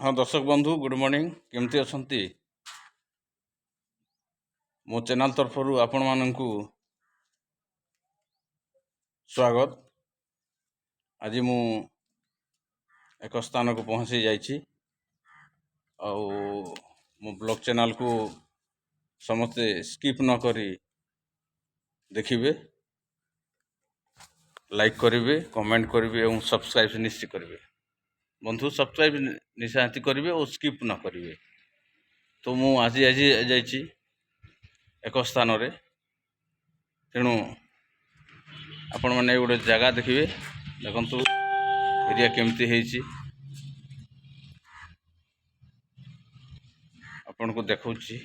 हाँ दर्शक बंधु गुड मॉर्निंग केमती अछंती। मो चैनल तरफरु आपण माननकु स्वागत। आज मु एक स्थान को पहुंची जाइछि आउ मो ब्लॉग चैनल को समस्ते स्किप न करी देखिबे, लाइक करिवे, कमेंट करिवे और सब्सक्राइब निश्चित करिवे। बंधु सब्सक्राइब निश्चित करिवे और स्किप न करिवे। तो मु आज जाइछि एक स्थान रे, तेणु आपण माने गोटे जगह देखिए। देखंतु एरिया केमती हेछि, आपण को देखौछि।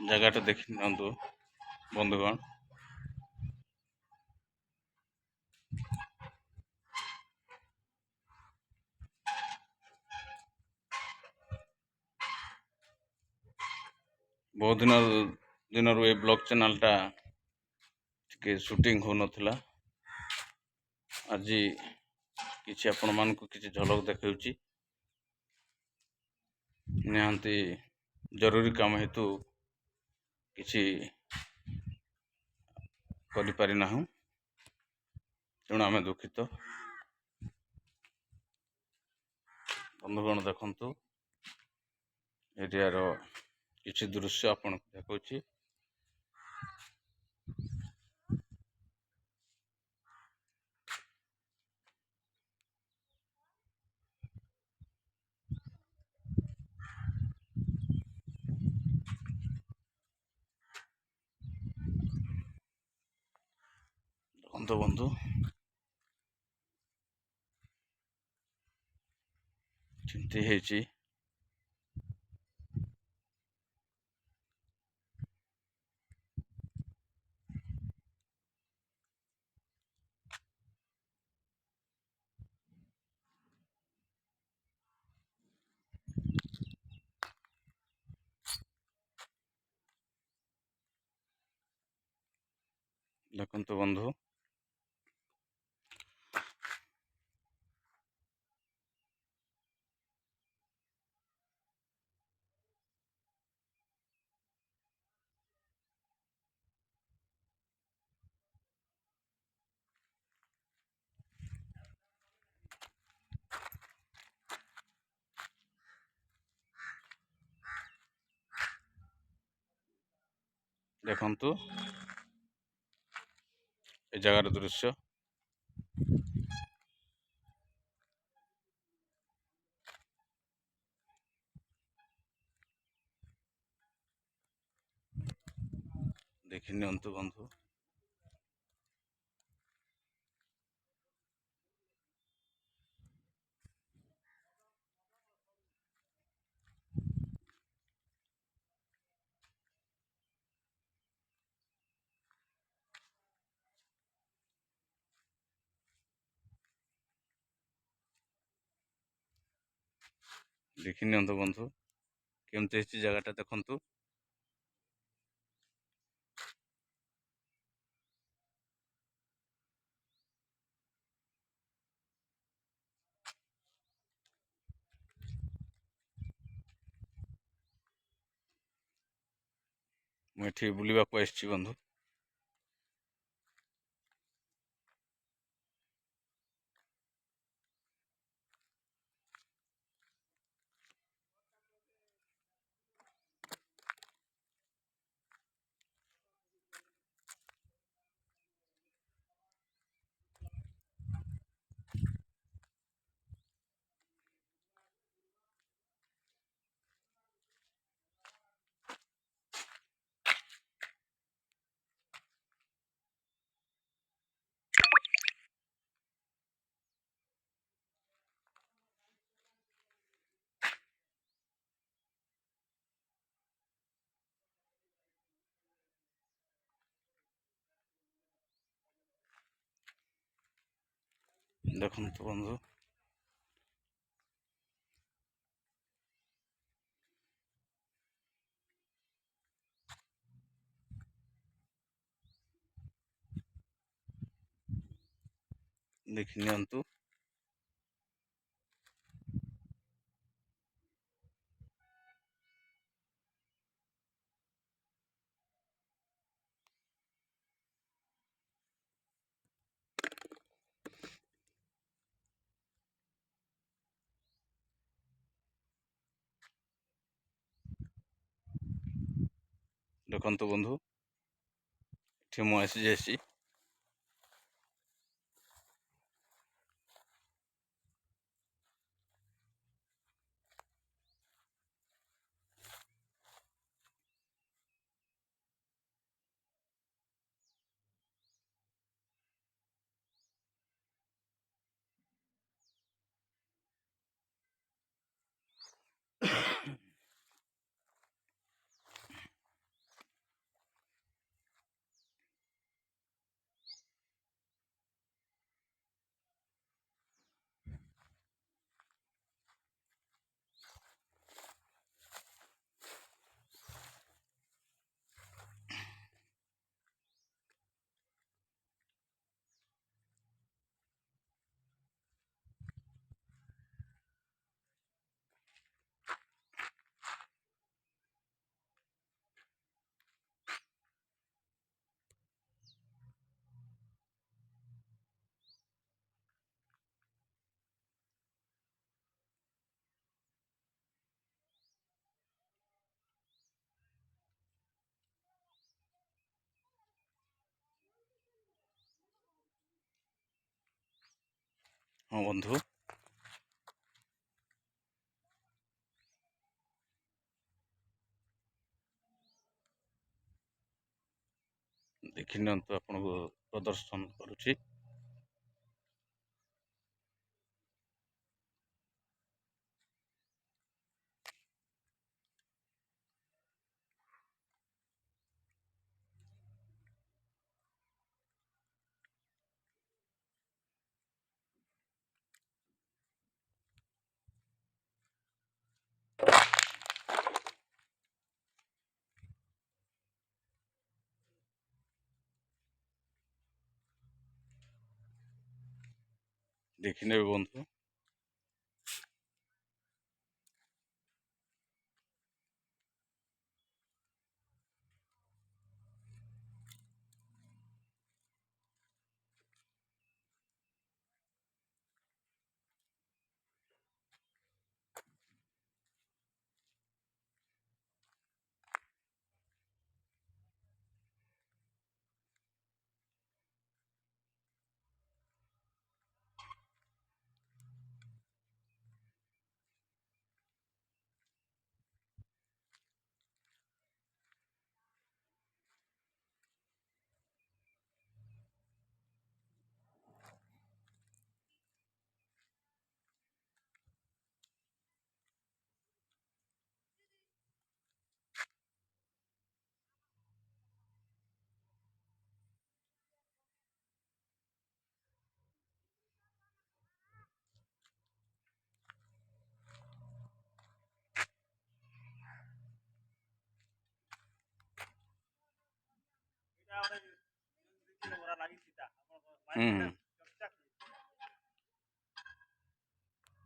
जगहटा देखि नियंतु बंधुगण। बहुत दिन ए ब्लॉग चैनल टा टिके शूटिंग हो नथिला। आज किछि आपण मान को किछि झलक देखौछि। निहांती जरूरी काम हेतु किछि करि पारि नाहु, तेणु आमे दुखित। बंधुगण देखंतु एरिया रो किछि दृश्य आपण देखौछि। देखंतु बंधु चिंती हेछि। देखंतु बंधु देखंतु ए जगार दृश्य। देखि नियंतु बंधु। देखि नियंतु बंधु केमती हेछि जगाटा देखंतु। मु एठी बुलिबा को आइछि बंधु। देखंतु बंधु ଦେଖି ନିଅନ୍ତୁ। ଦେଖନ୍ତୁ ବନ୍ଧୁ, ଏଠି ମୁଁ ଆସିଯାଇଛି। ହଁ ବନ୍ଧୁ, ଦେଖି ନିଅନ୍ତୁ, ଆପଣଙ୍କୁ ପ୍ରଦର୍ଶନ କରୁଛି। ଦେଖିନେବେ ବନ୍ଧୁ। ହୁଁ।